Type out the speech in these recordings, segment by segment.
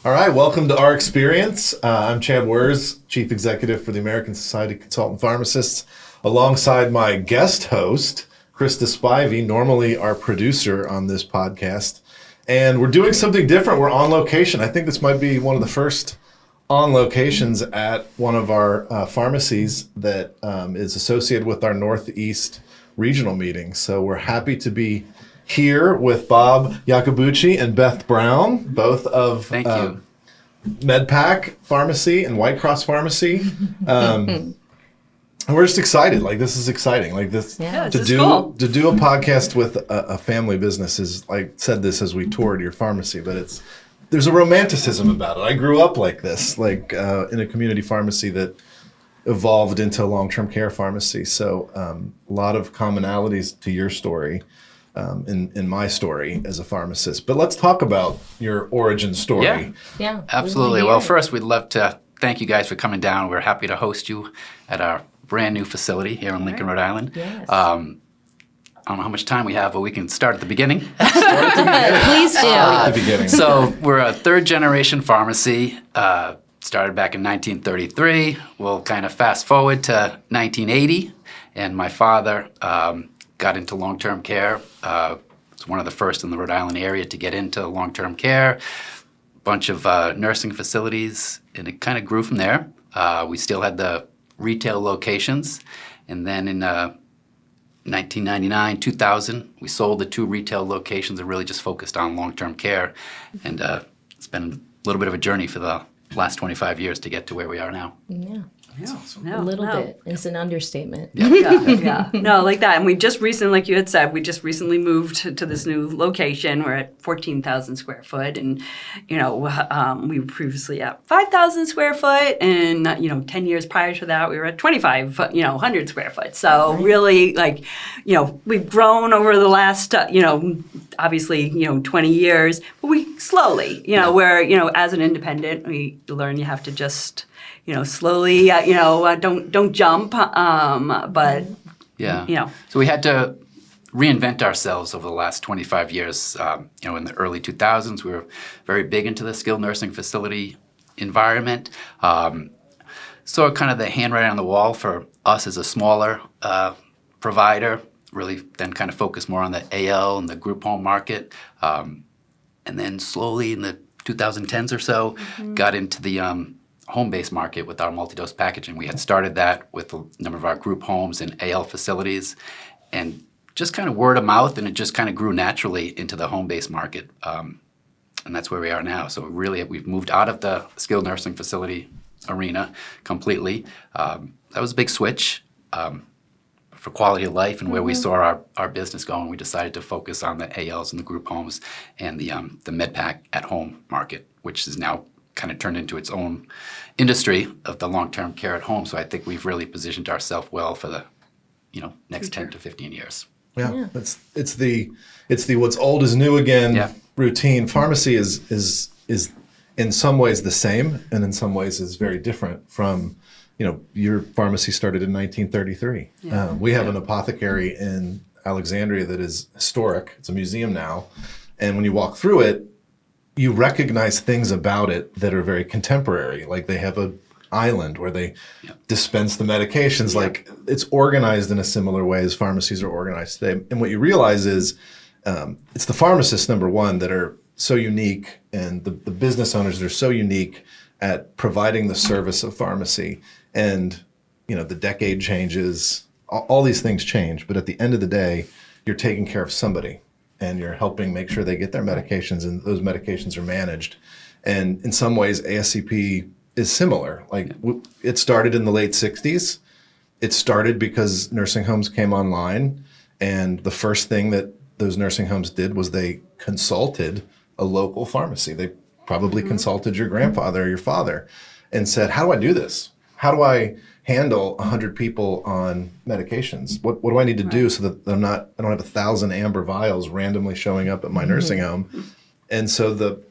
All right, welcome to Our Experience. I'm Chad Wers, Chief Executive for the American Society of Consultant Pharmacists, alongside my guest host, Krista Spivey, normally our producer on this podcast. And we're doing something different. We're on location. I think this might be one of the first on locations at one of our pharmacies that is associated with our Northeast regional meeting. So we're happy to be here with Bob Iacobucci and Beth Brown, both of MedPac Pharmacy and White Cross Pharmacy. And we're just excited. Like, this is exciting. Like, this to do a podcast with a family business is, I said this as we toured your pharmacy, but there's a romanticism about it. I grew up like this, in a community pharmacy that evolved into a long-term care pharmacy. So a lot of commonalities to your story. In my story as a pharmacist. But let's talk about your origin story. Yeah, absolutely. Well, first, we'd love to thank you guys for coming down. We're happy to host you at our brand new facility here in Lincoln, Rhode Island. Yes. I don't know how much time we have, but we can start at the beginning. Please do. At the beginning. So we're a third-generation pharmacy. Started back in 1933. We'll kind of fast forward to 1980, and my father got into long-term care. It's one of the first in the Rhode Island area to get into long-term care. Bunch of nursing facilities, and it kind of grew from there. We still had the retail locations, and then in 1999, 2000, we sold the 2 retail locations and really just focused on long-term care. And it's been a little bit of a journey for the last 25 years to get to where we are now. Yeah. That's awesome. A little bit. It's an understatement. Yeah. No, like that. And we just recently, like you had said, we just recently moved to this new location. We're at 14,000 square foot. And, we were previously at 5,000 square foot. And, 10 years prior to that, we were at 2,500 square foot. So really, we've grown over the last, obviously, 20 years. But we slowly, where, as an independent, we learn you have to just slowly, don't jump, but, So we had to reinvent ourselves over the last 25 years. In the early 2000s, we were very big into the skilled nursing facility environment. So kind of the handwriting on the wall for us as a smaller provider, really then kind of focused more on the AL and the group home market. And then slowly in the 2010s or so, got into the home-based market with our multi-dose packaging. We had started that with a number of our group homes and AL facilities, and just kind of word of mouth, and it just kind of grew naturally into the home-based market. And that's where we are now. So really, we've moved out of the skilled nursing facility arena completely. That was a big switch for quality of life and where we saw our business going. We decided to focus on the ALs and the group homes and the MedPac at-home market, which is now kind of turned into its own industry of the long-term care at home. So I think we've really positioned ourselves well for the, next 10 to 15 years. Yeah. It's the what's old is new again routine. Pharmacy is in some ways the same, and in some ways is very different from, your pharmacy started in 1933. We have an apothecary in Alexandria that is historic. It's a museum now. And when you walk through it, you recognize things about it that are very contemporary. Like they have an island where they dispense the medications. Like it's organized in a similar way as pharmacies are organized today. And what you realize is it's the pharmacists, number one, that are so unique, and the business owners that are so unique at providing the service of pharmacy. And, the decade changes, all these things change. But at the end of the day, you're taking care of somebody, and you're helping make sure they get their medications, and those medications are managed. And in some ways, ASCP is similar. Like it started in the late 60s. It started because nursing homes came online, and the first thing that those nursing homes did was they consulted a local pharmacy. They probably consulted your grandfather or your father and said, how do I do this? How do I handle 100 people on medications? What do I need to do so that I don't have 1,000 amber vials randomly showing up at my nursing home? And so the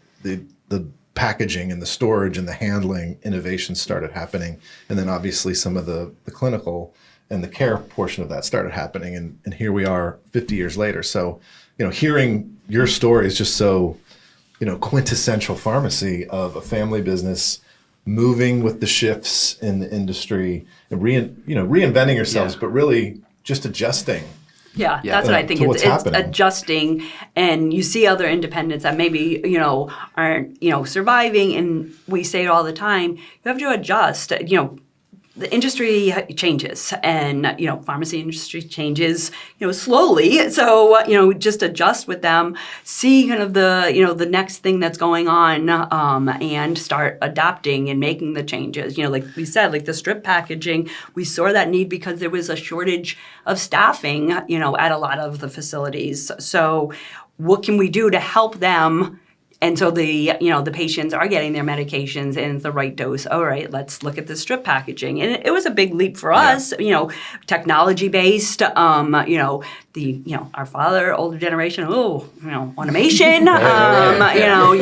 packaging and the storage and the handling innovations started happening. And then obviously some of the clinical and the care portion of that started happening. And here we are 50 years later. So, hearing your story is just so, quintessential pharmacy of a family business moving with the shifts in the industry and reinventing yourselves, but really just adjusting. Yeah, that's what I think. It's adjusting, and you see other independents that maybe, aren't, surviving, and we say it all the time, you have to adjust. The industry changes, and pharmacy industry changes slowly. So just adjust with them, see kind of the next thing that's going on, and start adapting and making the changes. Like we said, like the strip packaging, we saw that need because there was a shortage of staffing at a lot of the facilities. So what can we do to help them? And so the patients are getting their medications in the right dose. All right, let's look at the strip packaging. And it was a big leap for us, technology based, our father, older generation, automation,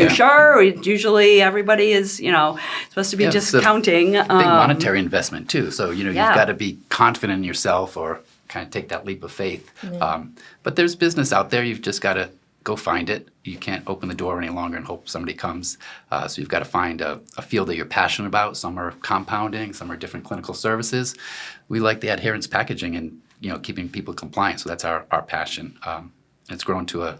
sure? Usually everybody is, supposed to be just counting. Big monetary investment too. So, you've got to be confident in yourself or kind of take that leap of faith. But there's business out there. You've just got to go find it. You can't open the door any longer and hope somebody comes. So you've got to find a field that you're passionate about. Some are compounding, some are different clinical services. We like the adherence packaging and keeping people compliant. So that's our passion. It's grown to a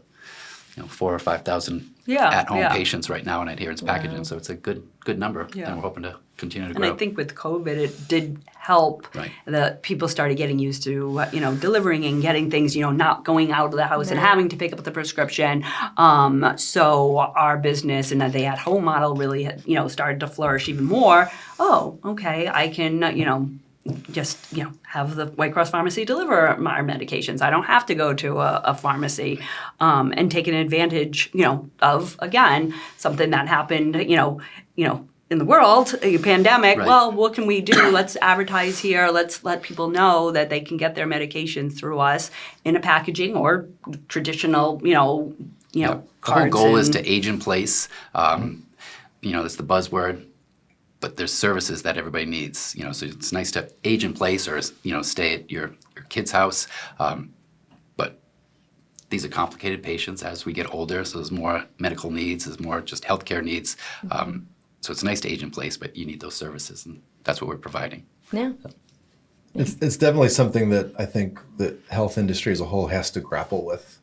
4,000 or 5,000 at-home patients right now in adherence packaging. So it's a good number, and we're hoping to continue to grow. And I think with COVID, it did help that people started getting used to, delivering and getting things, not going out of the house and having to pick up the prescription. So our business and the at-home model really, started to flourish even more. Oh, okay, I can, just have the White Cross Pharmacy deliver our medications. I don't have to go to a pharmacy, and taking advantage, of again something that happened, in the world, a pandemic. Right. Well, what can we do? Let's advertise here. Let's let people know that they can get their medications through us in a packaging or traditional, The whole goal is to age in place. That's the buzzword. But there's services that everybody needs, so it's nice to age in place or, stay at your kid's house. But these are complicated patients as we get older, so there's more medical needs, there's more just healthcare needs. So it's nice to age in place, but you need those services, and that's what we're providing. Yeah. It's definitely something that I think the health industry as a whole has to grapple with.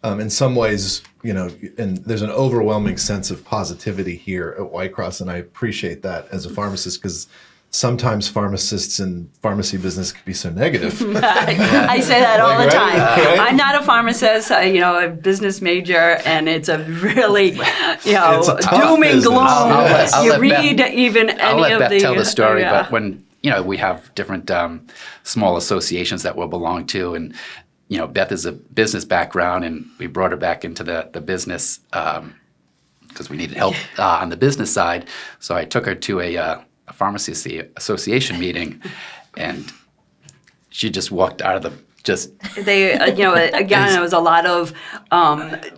In some ways, and there's an overwhelming sense of positivity here at White Cross, and I appreciate that as a pharmacist because sometimes pharmacists and pharmacy business can be so negative. I say that all the time. Right? I'm not a pharmacist, a business major, and it's a really, doom and gloom. You read even any of the... I'll let Beth tell the story, but when, we have different small associations that we'll belong to, and Beth is a business background, and we brought her back into the business because we needed help on the business side. So I took her to a pharmacy association meeting, and she just walked out of the They, again, it was a lot of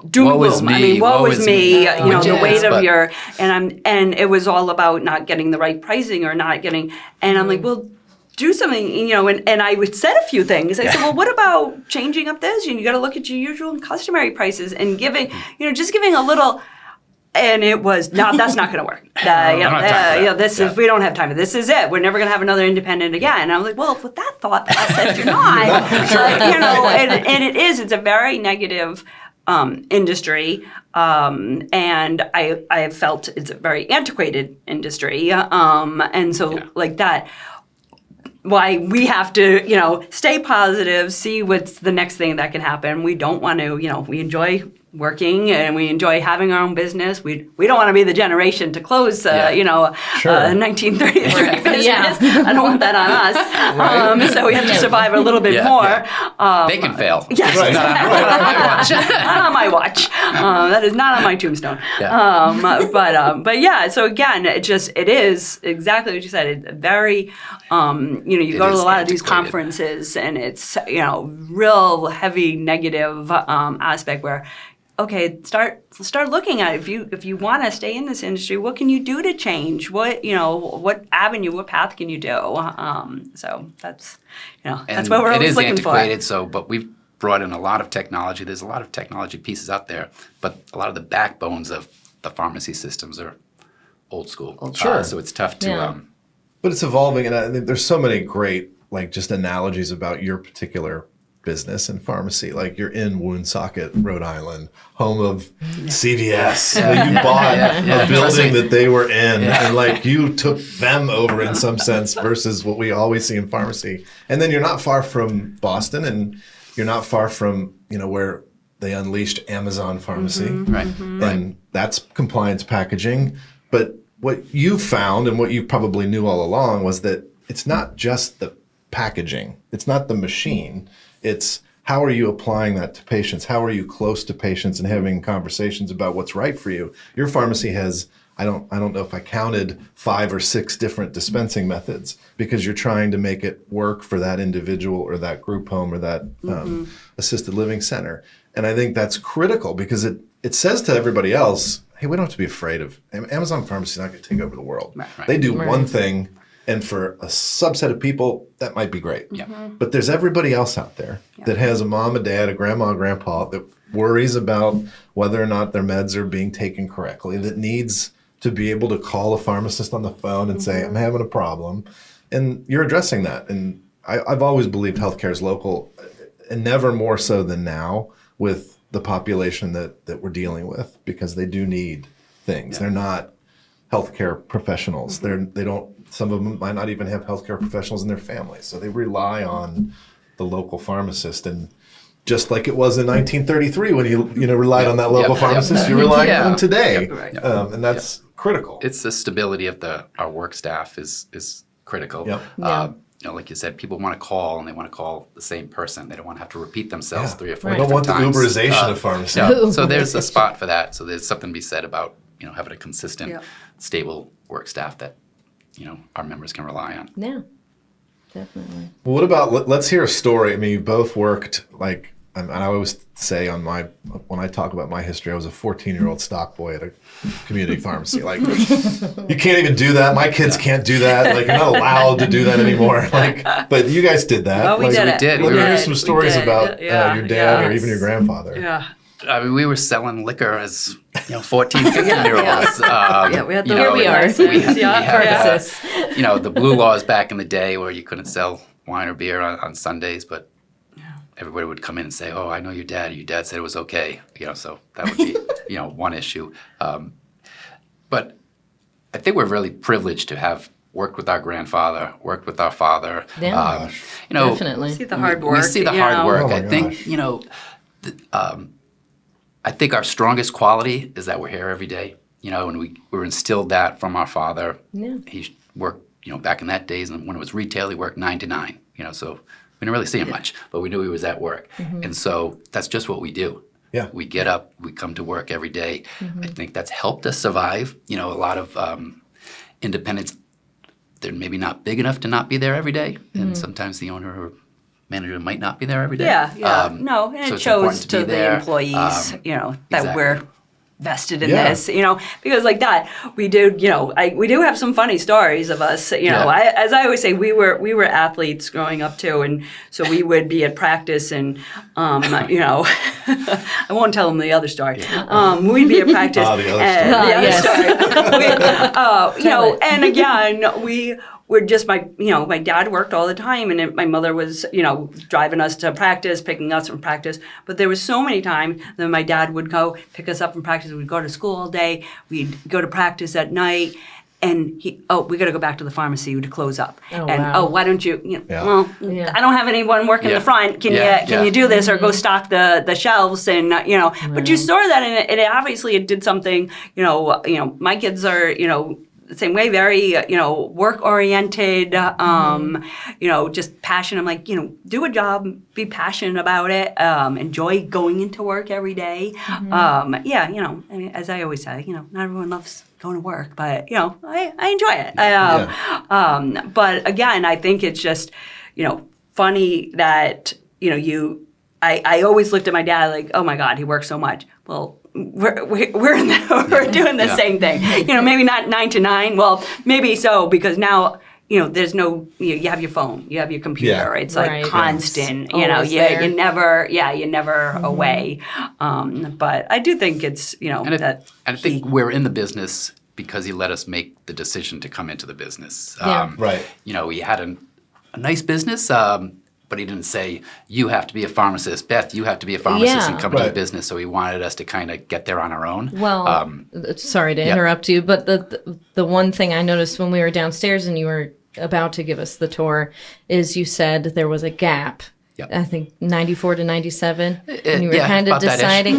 doom woe is gloom. me, I mean, woe is me. The weight of your and it was all about not getting the right pricing or not getting. And I'm like, well, do something, and I would said a few things. I said, well, what about changing up this? You got to look at your usual and customary prices and giving, just giving a little. And it was, no, that's not going to work. We don't have time. This is it. We're never going to have another independent again. And I was like, well, with that thought process, you're not. And it is. It's a very negative industry. And I have felt it's a very antiquated industry. And so like that, why we have to, stay positive, see what's the next thing that can happen. We don't want to, we enjoy working and we enjoy having our own business. We don't want to be the generation to close, Sure. 1933 business. Yeah. I don't want that on us. Right. So we have to survive a little bit more. Yeah. They can fail. Yes. Right. Not on my watch. That is not on my tombstone. Yeah. But yeah. So again, it is exactly what you said. It's very, you go to a lot of these conferences, and it's real heavy negative aspect where. Okay, start looking at it. If you want to stay in this industry, what can you do to change? What what path can you do? So that's that's what we're always looking for. It is antiquated, but we've brought in a lot of technology. There's a lot of technology pieces out there, but a lot of the backbones of the pharmacy systems are old school. Sure. So it's tough to. Yeah. But it's evolving, and I think there's so many great, like, just analogies about your particular business and pharmacy. Like, you're in Woonsocket, Rhode Island, home of CVS. You bought a building that they were in, and like you took them over in some sense versus what we always see in pharmacy. And then you're not far from Boston, and you're not far from, where they unleashed Amazon Pharmacy. Right. And that's compliance packaging. But what you found, and what you probably knew all along, was that it's not just the packaging. It's not the machine. It's how are you applying that to patients? How are you close to patients and having conversations about what's right for you? Your pharmacy has, I don't know if I counted 5 or 6 different dispensing methods, because you're trying to make it work for that individual or that group home or that assisted living center. And I think that's critical, because it says to everybody else, hey, we don't have to be afraid of Amazon Pharmacy is not going to take over the world. Right. They do one thing, and for a subset of people, that might be great. Yeah. But there's everybody else out there that has a mom, a dad, a grandma, a grandpa that worries about whether or not their meds are being taken correctly, that needs to be able to call a pharmacist on the phone and say, I'm having a problem. And you're addressing that. And I've always believed healthcare is local, and never more so than now with the population that we're dealing with, because they do need things. They're not healthcare professionals. They don't. Some of them might not even have healthcare professionals in their families, so they rely on the local pharmacist. And just like it was in 1933 when you relied on that local pharmacist, you're relying on them today, and that's critical. It's the stability of our work staff is critical. Yep. Like you said, people want to call, and they want to call the same person. They don't want to have to repeat themselves 3 or 4 They don't want different the times. Uberization of pharmacy. So there's a spot for that. So there's something to be said about having a consistent, stable work staff that our members can rely on. Yeah, definitely. Well, what about, let's hear a story. I mean, you both worked, like, and I always say when I talk about my history, I was a 14-year-old stock boy at a community pharmacy. Like, you can't even do that. My kids can't do that. Like, you're not allowed to do that anymore. Like, but you guys did that. Oh, we like, did it. did. Let We me were- hear some stories about your dad or even your grandfather. Yeah. I mean, we were selling liquor as 14, 15-year-olds. We had the Here we are. We had Purposes. the blue laws back in the day where you couldn't sell wine or beer on Sundays, but everybody would come in and say, "Oh, I know your dad. Your dad said it was okay." So that would be one issue. But I think we're really privileged to have worked with our grandfather, worked with our father. Yeah. Definitely. We see the hard work. We see the hard work. Oh my I think I think our strongest quality is that we're here every day. And we were instilled that from our father. Yeah. He worked, back in that days, and when it was retail, he worked 9 to 9. So we didn't really see him much, but we knew he was at work, and so that's just what we do. Yeah. We get up, we come to work every day. I think that's helped us survive. A lot of independents, they're maybe not big enough to not be there every day, and sometimes the owner or manager might not be there every day. Yeah. No, and so it it's shows important to to be the there. employees, that Exactly. we're vested in Yeah. this, because like that, we do, we do have some funny stories of us, Yeah. as I always say, we were athletes growing up too, and so we would be at practice and, I won't tell them the other story. We'd be at practice. The other and, story. the other story. And again, we were just my dad worked all the time, and my mother was, driving us to practice, picking us from practice. But there was so many times that my dad would go pick us up from practice. We'd go to school all day. We'd go to practice at night. And we got to go back to the pharmacy to close up. Oh, and wow. why don't you? Yeah. Well, Yeah. I don't have anyone working Yeah. the front. Can Yeah. you do this or go stock the shelves and But you store that, and it obviously it did something. My kids are the same way, very work oriented. Just passionate. I'm like, do a job, be passionate about it, enjoy going into work every day. I mean, as I always say, not everyone loves going to work, but I enjoy it. But again, I think it's just funny that I always looked at my dad like, oh my God, he works so much. Well, we're doing the same thing. Maybe not 9 to 9. Well, maybe so, because now there's no, you have your phone, you have your computer. Yeah. It's like Right. constant, Always there. you're never away. But I do think it's, that I think we're in the business because he let us make the decision to come into the business. Yeah. Right. He had a nice business, but he didn't say, you have to be a pharmacist. Beth, you have to be a pharmacist and come into the Right. business. So he wanted us to kind of get there on our own. Well, sorry to interrupt you, but the one thing I noticed when we were downstairs and you were about to give us the tour is you said there was a gap. Yep. I think 94 to 97, and you were yeah, kind of about that-ish. deciding.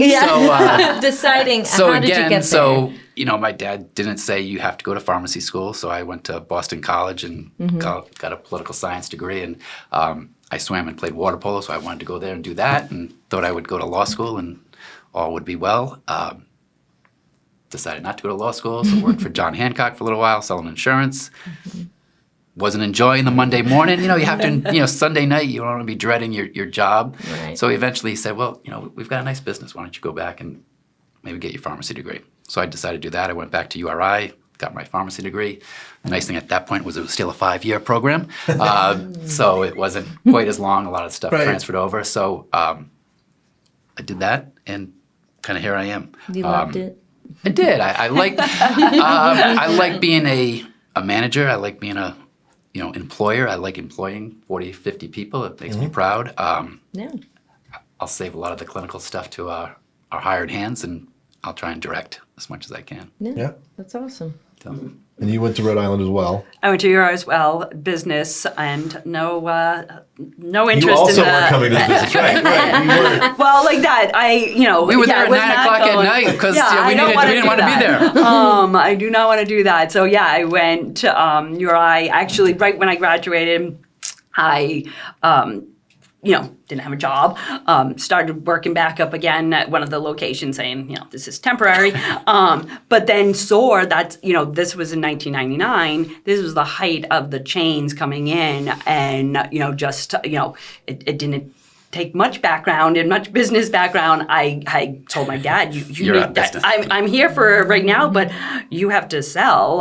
Deciding. So how did you again, get there? my dad didn't say you have to go to pharmacy school. So I went to Boston College and got a political science degree. And I swam and played water polo, so I wanted to go there and do that, and thought I would go to law school and all would be well. Decided not to go to law school, so worked for John Hancock for a little while, selling insurance. Wasn't enjoying the Monday morning. You have to, Sunday night, you don't want to be dreading your job. Right. So eventually he said, well, we've got a nice business. Why don't you go back and maybe get your pharmacy degree? So I decided to do that. I went back to URI, got my pharmacy degree. The nice thing at that point was it was still a 5-year program. So it wasn't quite as long. A lot of stuff transferred over. So I did that, and kind of here I am. You loved it? I did. I like I like being a manager. I like being a employer. I like employing 40, 50 people. It makes me proud. Yeah. I'll save a lot of the clinical stuff to our hired hands, and I'll try and direct as much as I can. Yeah. That's awesome. So, And you went to Rhode Island as well. I went to URI as well, business, and no interest You also in the. weren't coming to the business, right? You weren't. Well, like that, we were there at 9 o'clock at night because we didn't want to be there. I do not want to do that. So yeah, I went to URI. Actually, right when I graduated, I didn't have a job, started working back up again at one of the locations saying, this is temporary. But then saw that, this was in 1999. This was the height of the chains coming in, and, it didn't take much background and much business background. I told my dad, You're need out that. business. I'm here for right now, but you have to sell.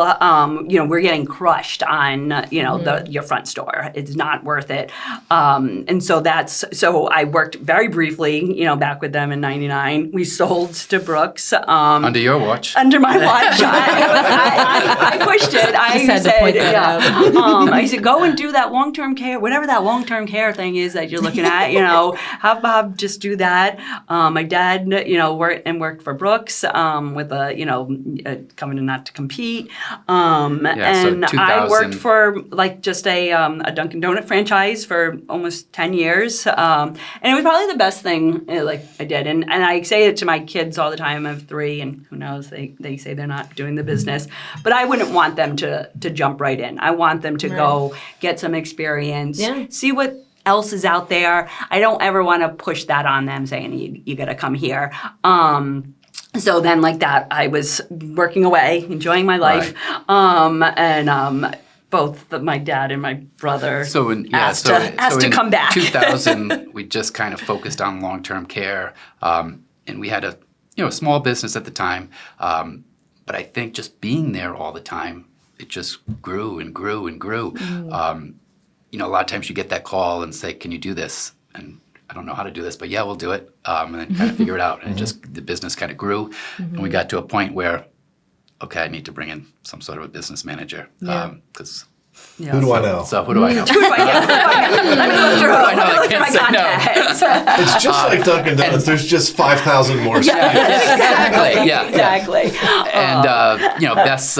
We're getting crushed on, your front store. It's not worth it. And so I worked very briefly, back with them in 99. We sold to Brooks. Under your watch. Under my watch. I pushed it. I Just had to point that out. I said, go and do that long-term care, whatever that long-term care thing is that you're looking at, have Bob just do that. My dad, worked for Brooks with coming in not to compete. And I worked for just a Dunkin' Donut franchise for almost 10 years. And it was probably the best thing I did. And I say it to my kids all the time. I have 3, and who knows, they say they're not doing the business. But I wouldn't want them to jump right in. I want them to go get some experience, see what else is out there. I don't ever want to push that on them saying you got to come here. So then like that, I was working away, enjoying my life. And both my dad and my brother asked to come back. 2000, we just kind of focused on long-term care. And we had a small business at the time. But I think just being there all the time, it just grew and grew and grew. A lot of times you get that call and say, can you do this? And I don't know how to do this, but yeah, we'll do it. And then kind of figure it out. And just the business kind of grew. And we got to a point where, okay, I need to bring in some sort of a business manager. Because who do I know? So who do I know? Who do I know? Let me look through my contacts. It's just like Dunkin' Donuts. There's just 5,000 more. Exactly. Yeah. Exactly. And Beth's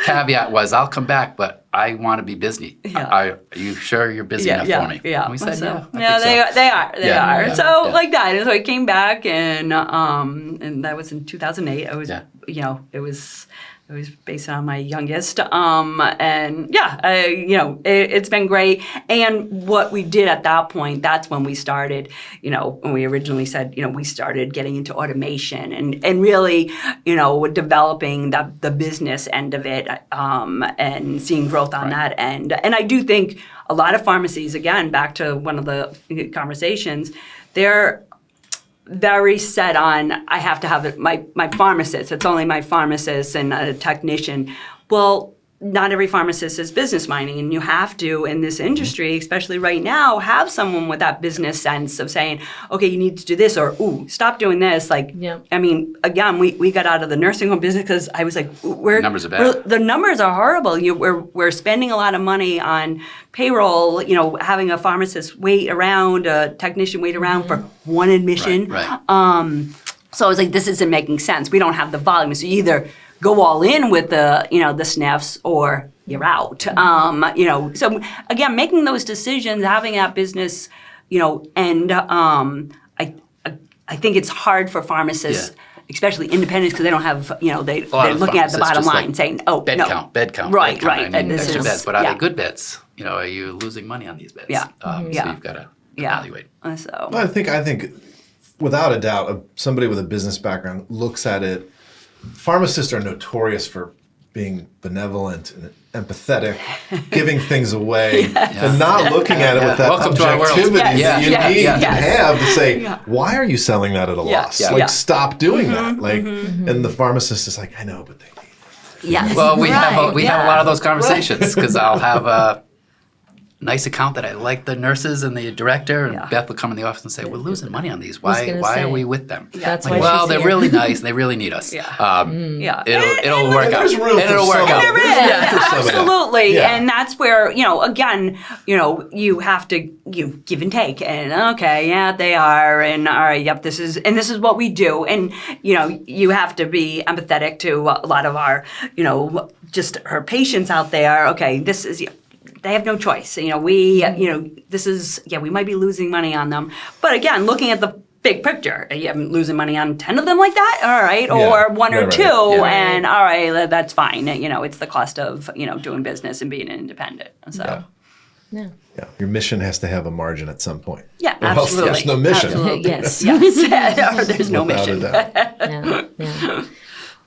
caveat was, "I'll come back, but I want to be busy. Are you sure you're busy enough for me?" Yeah. And we said, so, "Yeah, they are. They are. Yeah. So like that. And so I came back, and that was in 2008. I was, it was based on my youngest. It's been great. And what we did at that point, that's when we started, when we originally said, we started getting into automation and really, developing the business end of it and seeing growth on that end. And I do think a lot of pharmacies, again, back to one of the conversations, they're very set on, I have to have my pharmacist. It's only my pharmacist and a technician. Well, not every pharmacist is business minded, and you have to, in this industry, especially right now, have someone with that business sense of saying, okay, you need to do this, or, ooh, stop doing this. Like, I mean, again, we got out of the nursing home business because I was like, numbers are bad. The numbers are horrible. We're spending a lot of money on payroll, having a pharmacist wait around, a technician wait around for one admission. Right. So I was like, this isn't making sense. We don't have the volume. So you either go all in with the SNFs or you're out. So again, making those decisions, having that business, and I think it's hard for pharmacists, especially independents, because they don't have, they're looking at the bottom line, like saying, oh, bed no. count, bed count. Right, bed count. right. I mean, This extra is- beds, but are yeah. they good beds? Are you losing money on these beds? Yeah. So you've got to evaluate. So Well, I think without a doubt, somebody with a business background looks at it. Pharmacists are notorious for being benevolent and empathetic, giving things away, and not looking at it with that Welcome to our world. objectivity Yes, that you need to yes. have to say, why are you selling that at a loss? Yeah. Like, Yeah. stop doing that. Like, and the pharmacist is like, I know, but they need it. yes. Well, we have a Right, lot of those conversations because I'll have a nice account that I like the nurses and the director, and Beth will come in the office and say, "We're losing money on these. Why gonna are say. we with them?" That's Like, why well, she's they're here. really nice. And they really need us. Yeah. It'll work out. There's room and for it'll work some out. of it. There's room for some of that. Absolutely, Yeah. and that's where again, you have to give and take, and okay, yeah, they are, and all right, yep, this is what we do, and you have to be empathetic to a lot of our, just her patients out there. Okay, this is. They have no choice. This is, we might be losing money on them. But again, looking at the big picture, you haven't losing money on 10 of them like that, all right, or one or right. two, Yeah. and all right, that's fine. It's the cost of, doing business and being independent. So, Yeah. Yeah, your mission has to have a margin at some point. yeah, Or else absolutely. there's no mission. Absolutely. Yes. Yes. Or there's no Without a mission. doubt. Yeah.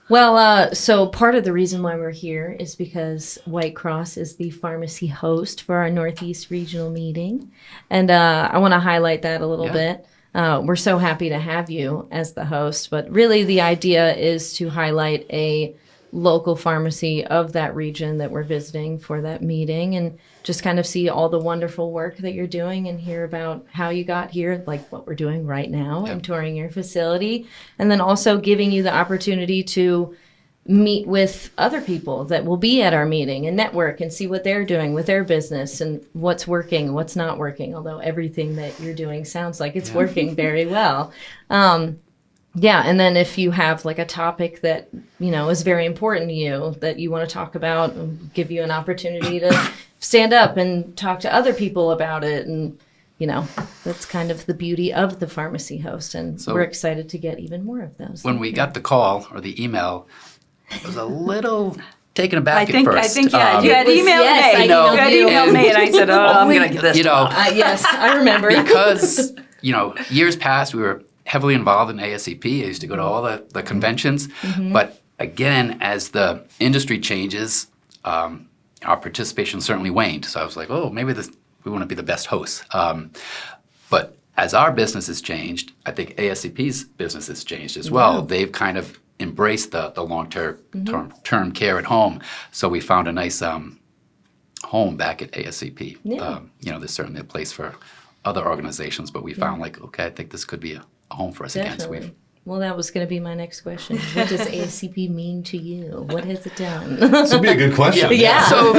Well, so part of the reason why we're here is because White Cross is the pharmacy host for our Northeast Regional meeting. And I want to highlight that a little bit. We're so happy to have you as the host, but really the idea is to highlight a local pharmacy of that region that we're visiting for that meeting and just kind of see all the wonderful work that you're doing and hear about how you got here, like what we're doing right now and touring your facility. And then also giving you the opportunity to meet with other people that will be at our meeting and network and see what they're doing with their business and what's working, what's not working, although everything that you're doing sounds like it's working very well. Yeah, and then if you have like a topic that, is very important to you that you want to talk about, give you an opportunity to stand up and talk to other people about it. And, that's kind of the beauty of the pharmacy host. And So- we're excited to get even more of those. When we got the call or the email, I was a little taken aback I think, at first. you had emailed yes, me. I You emailed had you. emailed me, and I said, I'm going to get this. Yes, I remember. Because, years past, we were heavily involved in ASCP. I used to go to all the conventions. But again, as the industry changes, our participation certainly waned. So I was like, maybe we want to be the best hosts. But as our business has changed, I think ASCP's business has changed as well. They've kind of embraced the long-term care at home. So we found a nice home back at ASCP. Yeah. There's certainly a place for other organizations, but we found I think this could be a home for us again. So Definitely. Well, that was going to be my next question. What does ASCP mean to you? What has it done? This would be a good question. Yeah. So,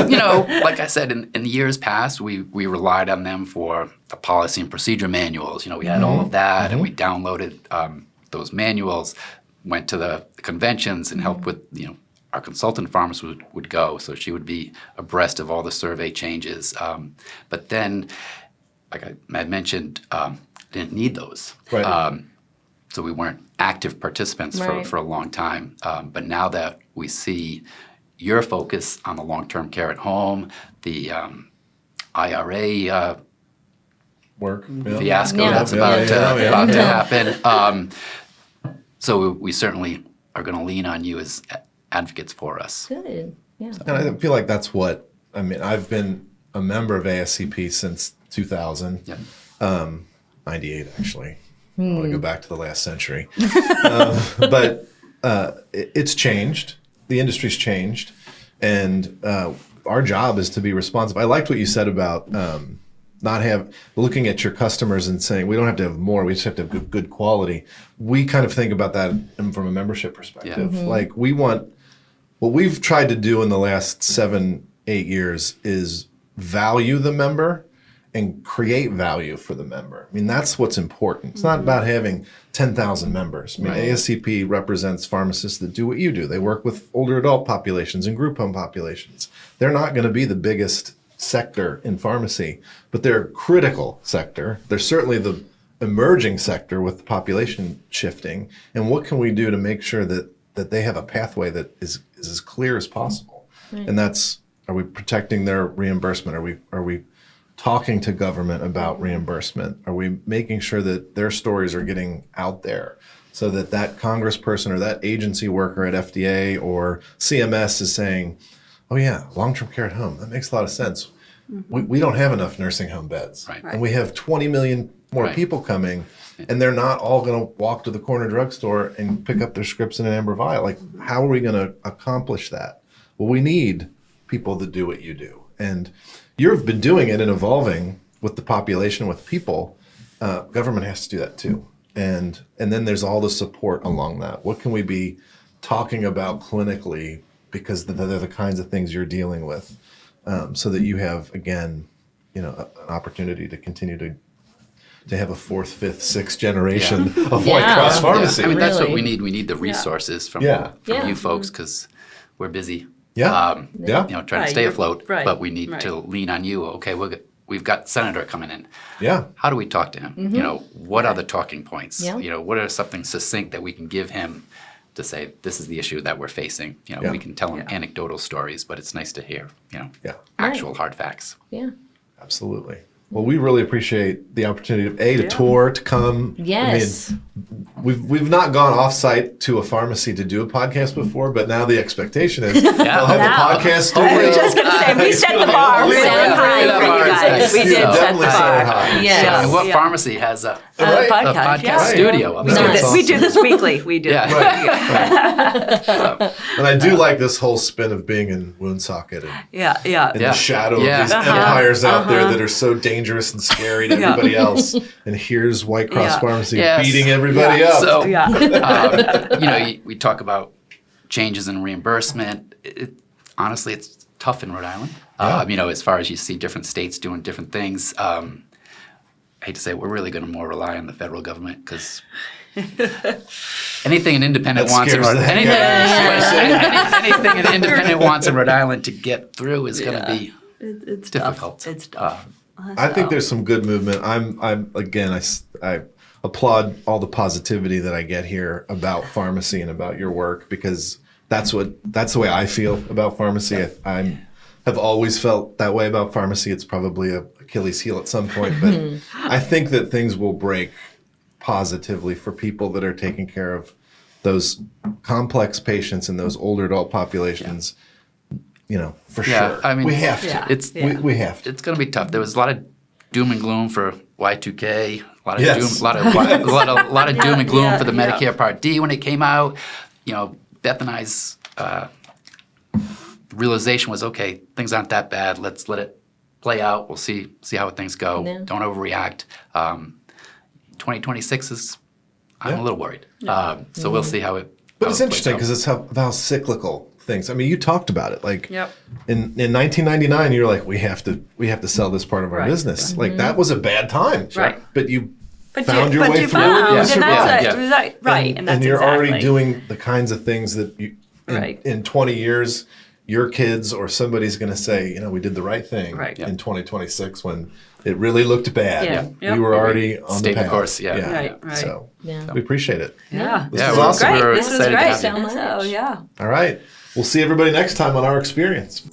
like I said, in years past, we relied on them for the policy and procedure manuals. We had all of that, and we downloaded those manuals, went to the conventions and helped with, our consultant pharmacist would go, so she would be abreast of all the survey changes. But then, like I had mentioned, didn't need those. Right. So we weren't active participants Right. for a long time. But now that we see your focus on the long-term care at home, the IRA Work. fiasco Yeah. that's about to happen. So we certainly are going to lean on you as advocates for us. Good. Yeah. And I feel like that's what, I've been a member of ASCP since 2000. Yep. 98 actually. I want to go back to the last century. But it's changed. The industry's changed. And our job is to be responsive. I liked what you said about looking at your customers and saying, we don't have to have more, we just have to have good quality. We kind of think about that from a membership perspective. Yeah. Like what we've tried to do in the last 7-8 years is value the member and create value for the member. I mean, that's what's important. It's not about having 10,000 members. I mean, ASCP represents pharmacists that do what you do. They work with older adult populations and group home populations. They're not going to be the biggest sector in pharmacy, but they're a critical sector. They're certainly the emerging sector with the population shifting. And what can we do to make sure that they have a pathway that is as clear as possible? Right. And that's, are we protecting their reimbursement? Are we talking to government about reimbursement? Are we making sure that their stories are getting out there so that congressperson or that agency worker at FDA or CMS is saying, oh yeah, long-term care at home, that makes a lot of sense. We don't have enough nursing home beds. Right. And we have 20 million more people coming, and they're not all going to walk to the corner drugstore and pick up their scripts in an amber vial. Like, how are we going to accomplish that? Well, we need people that do what you do. And you've been doing it and evolving with the population, with people. Government has to do that too. And then there's all the support along that. What can we be talking about clinically, because they're the kinds of things you're dealing with, so that you have, again, an opportunity to continue to have a 4th, 5th, 6th generation of White Cross Pharmacy. I mean, that's what we need. We need the resources from you folks, because we're busy. Trying to stay afloat, but we need to lean on you. Okay, we've got Senator coming in. Yeah. How do we talk to him? What are the talking points? What are something succinct that we can give him to say, this is the issue that we're facing? We can tell him anecdotal stories, but it's nice to hear, actual hard facts. Yeah. Absolutely. Well, we really appreciate the opportunity to tour, to come. Yes. I mean, we've not gone off-site to a pharmacy to do a podcast before, but now the expectation is we'll have a podcast studio. I was just going to say, we set the bar really high for you guys. We did set the bar. Yes. And what pharmacy has a podcast studio? We do this weekly. We do. And I do like this whole spin of being in Woonsocket and in the shadow of these empires out there that are so dangerous and scary to everybody else. And here's White Cross Pharmacy beating everybody up. So, we talk about changes in reimbursement. Honestly, it's tough in Rhode Island. As far as you see different states doing different things. I hate to say it, we're really going to more rely on the federal government, because anything an independent wants in Rhode Island to get through is going to be difficult. Tough. It's tough. I think there's some good movement. I applaud all the positivity that I get here about pharmacy and about your work, because that's the way I feel about pharmacy. I have always felt that way about pharmacy. It's probably a Achilles heel at some point, but I think that things will break positively for people that are taking care of those complex patients and those older adult populations. For sure. I mean, we have to. We have to. It's going to be tough. There was a lot of doom and gloom for Y2K, a lot of doom and gloom for the Medicare Part D when it came out. Beth and I's realization was, okay, things aren't that bad. Let's let it play out. We'll see how things go. Yeah. Don't overreact. 2026 is, I'm a little worried. So we'll see how it. But it's interesting because it's how cyclical things. I mean, you talked about it. Like in 1999, you were like, we have to sell this part of our business. Mm-hmm. Like that was a bad time. Right. But you found your way through it. And that's right. And you're already doing the kinds of things that you in 20 years, your kids or somebody's going to say, we did the right thing in 2026 when it really looked bad. We were already on the path. The course. Right. So we appreciate it. This was awesome. Great. This was great. So much. All right. We'll see everybody next time on Our Experience.